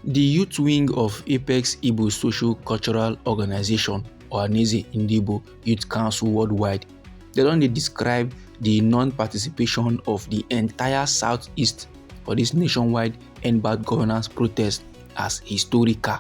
The youth wing of Apex Igbo Social Cultural Organization, or Igbo Youth Council Worldwide, they don dey describe the non-participation of the entire Southeast for this nationwide End Bad Governance protest as historical,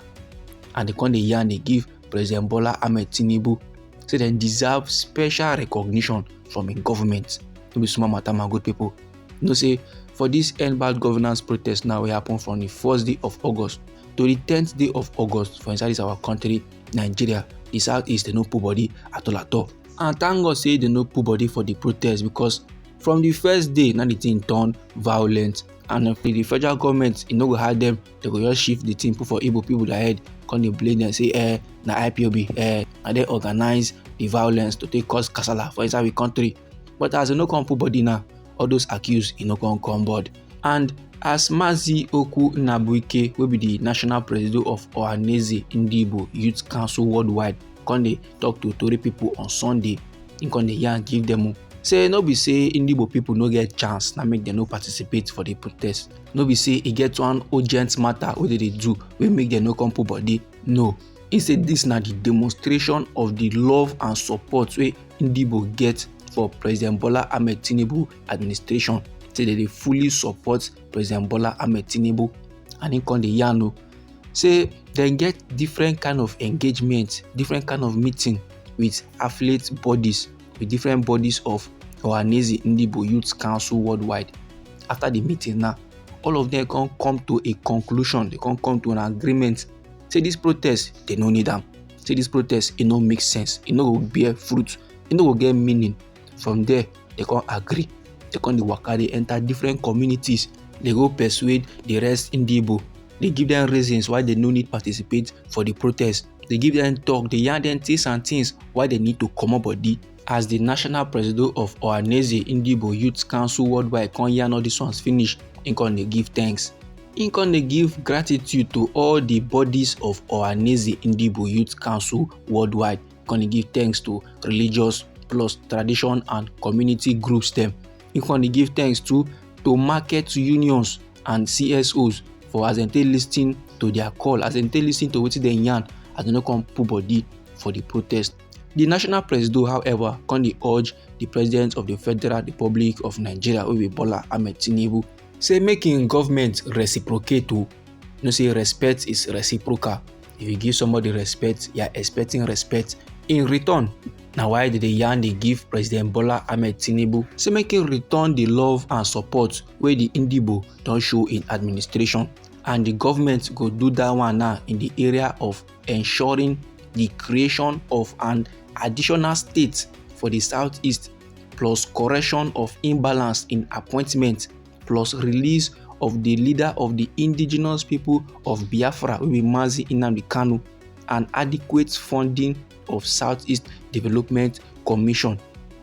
and they come dey yarn dey give President Bola Ahmed Tinubu say dem deserve special recognition from im government. No be small matter, my good people. You know say for this End Bad Governance protest now wey happen from the 1st day of August to the 10th day of August for inside this our country, Nigeria, the Southeast, they no put body at all. And thank God say they no put body for the protest, because from the first day now the thing turn violent, and if the federal government no go hide them, they go just shift the thing, put for Igbo people their head, come dey blame them, say na IPOB, and they organize the violence to take cause kasala for inside the country. But as they no come put body now, all those accused no come board. And as Mazi Oku Nnabuike, wey be the national presido of Igbo Youth Council Worldwide, come dey talk to Tori people on Sunday, him come dey yarn give them say no be say Igbo people no get chance na make dem no participate for the protest. No be say e get one urgent matter wey they dey do wey make dem no come put body. No, instead this na the demonstration of the love and support wey Igbo get for President Bola Ahmed Tinubu administration. Say they fully support President Bola Ahmed Tinubu, and him come dey yarn say they get different kind of engagement, different kind of meeting with affiliate bodies, with different bodies of Igbo Youth Council Worldwide. After the meeting now, all of them come to a conclusion, they come to an agreement. Say this protest, they no need them. Say this protest, it no make sense, it no go bear fruit, it no go get meaning. From there, they come agree. They come the waka, they enter different communities. They go persuade the rest in Igbo. They give them reasons why they no need participate for the protest. They give them talk, they yarn them things and things why they need to come up body. As the national president of Igbo Youth Council Worldwide come yarn all these ones finish, him come they give thanks. Him come they give gratitude to all the bodies of Igbo Youth Council Worldwide. Come they give thanks to religious plus tradition and community groups them. Him come they give thanks to market unions and CSOs for as they listen to their call, as they listen to what they yarn, as they no come put body for the protest. The national president, however, come dey urge the president of the Federal Republic of Nigeria, wey be Bola Ahmed Tinubu, say making government reciprocate to. No say respect is reciprocal. If you give somebody respect, you are expecting respect in return. Now why did they yarn they give President Bola Ahmed Tinubu say make him return the love and support where the Igbo don't show in administration, and the government go do that one now in the area of ensuring the creation of an additional state for the Southeast, plus correction of imbalance in appointment, plus release of the leader of the indigenous people of Biafra, will be Mazi Nnamdi Kanu, and adequate funding of Southeast Development Commission.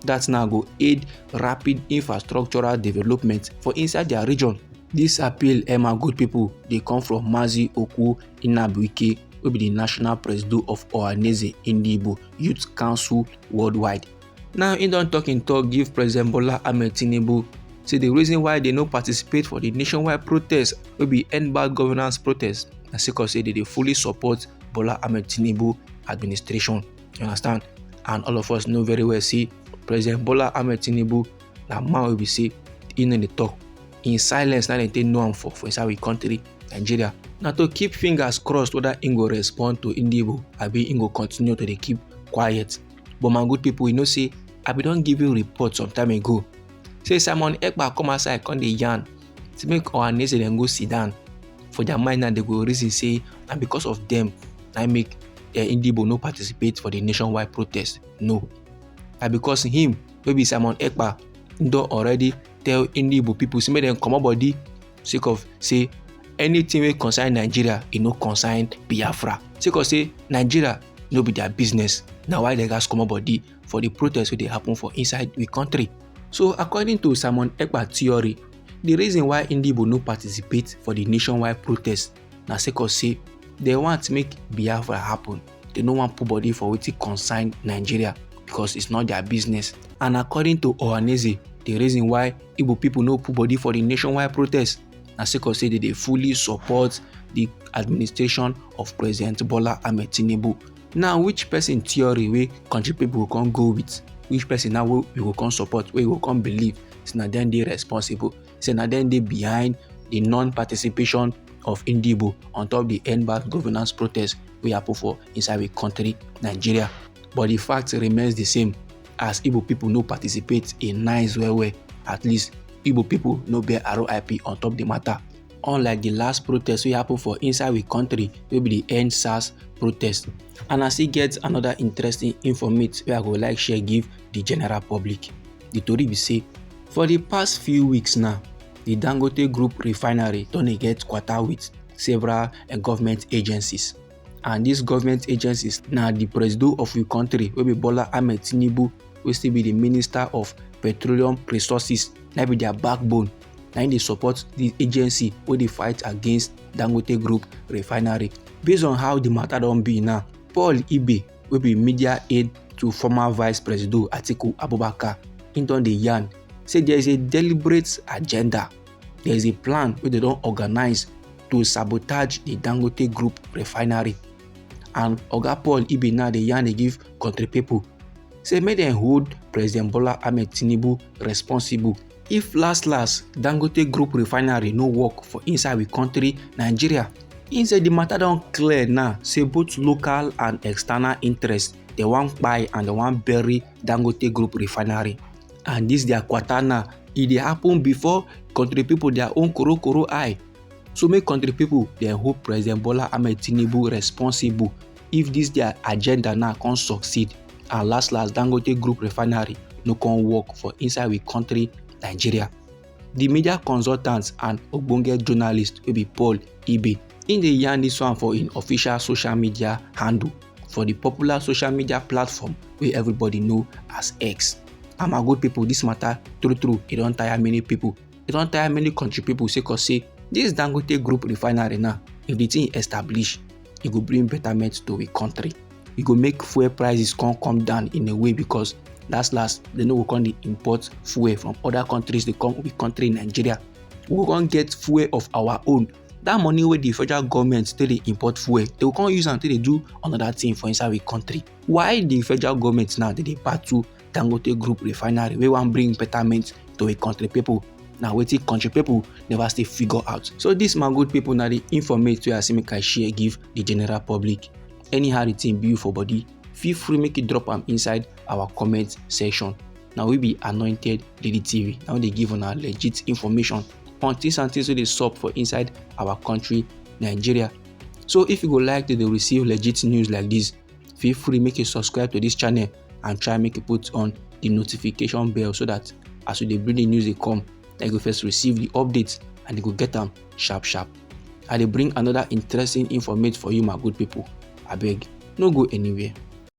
That now go aid rapid infrastructural development for inside their region. This appeal, my good people, they come from Mazi Oku Nnabuike, will be the national president of Igbo Youth Council Worldwide. Now, he don't talk give President Bola Ahmed Tinubu say the reason why they no participate for the nationwide protest will be End Bad Governance protest, and because say they fully support Bola Ahmed Tinubu administration. You understand? And all of us know very well, see, President Bola Ahmed Tinubu, na man will be say in the talk in silence. Now they take no for inside we country, Nigeria. Now to keep fingers crossed whether he go respond to Igbo, I be he go continue to keep quiet. But my good people, you know, say I be don't give you report some time ago. Say Simon Ekpa come outside, come the yarn to make our nation then go sit down for their mind, and they go reason say, and because of them, I make Igbo no participate for the nationwide protest. No, and because him, maybe Simon Ekpa, don't already tell Igbo people, say make them come up body, sake of say anything wey concern Nigeria, it no concern Biafra. Sake of say Nigeria no be their business. Now why they guys come up body for the protest wey they happen for inside the country? So according to Simon Ekpa theory, the reason why Igbo no participate for the nationwide protest na sake of say they want to make Biafra happen. They no want put body for wetin concern Nigeria because it's not their business. And according to Ohaneze, the reason why Igbo people no put body for the nationwide protest na sake of say they fully support the administration of President Bola Ahmed Tinubu. Now, which person theory wey country people go come go with? Which person now we go come support, wey go come believe say na dem dey responsible, say na dem dey behind the non-participation of Igbo on top the end bad governance protest wey happen for inside we country Nigeria? But the fact remains the same. As Igbo people no participate in nice well, at least Igbo people no bear RIP on top the matter. Unlike the last protest wey happen for inside we country, wey be the End SARS protest. And I still get another interesting informate wey I go like share give the general public. The tori be say, for the past few weeks now, the Dangote Group refinery don dey get kwata with several government agencies. And these government agencies na the Presido of we country, wey be Bola Ahmed Tinubu, wey still be the Minister of Petroleum Resources, na be their backbone. Na dey support the agency wey dey fight against Dangote Group refinery. Based on how the matter don be now, Paul Ibe, wey be media aide to former Vice Presido Atiku Abubakar, him don dey yarn say there is a deliberate agenda. There is a plan wey they don organize to sabotage the Dangote Group refinery. And Oga Paul Ibe now dey yarn dey give country people say make dem hold President Bola Ahmed Tinubu responsible if last Dangote Group refinery no work for inside we country Nigeria. He say the matter don clear now, say both local and external interests they wan buy and they wan bury Dangote Group refinery. And this their kwata now, e dey happen before country people their own koro eye. So make country people dem hold President Bola Ahmed Tinubu responsible if this their agenda now can succeed and last Dangote Group refinery no can work for inside we country Nigeria. The media consultants and ogbonge journalist wey be Paul Ibe, in dey yarn this one for in official social media handle for the popular social media platform wey everybody know as X. And my good people, this matter true e don tire many people. E don tire many country people say this Dangote Group refinery now, if the thing establish, e go bring betterment to we country. E go make fuel prices come down in a way, because last they no go come dey import fuel from other countries. They come with country Nigeria. We go come get fuel of our own. That money wey the federal government still dey import fuel, they go come use am till they do another thing for inside we country. Why the federal government now they battle Dangote Group refinery wey wan bring betterment to a country people? Now wetin country people never still figure out. So this my good people na the informate wey I say make I share give the general public. Anyhow the thing be you for body, feel free make you drop am inside our comment section. Now we be Anointed Lady TV. Now they give on our legit information on things and things wey dey sup for inside our country Nigeria. So if you go like to receive legit news like this, feel free make you subscribe to this channel and try make you put on the notification bell, so that as we dey bring the news they come, then you go first receive the updates and you go get them sharp. I dey bring another interesting information for you, my good people. Abeg, no go anywhere.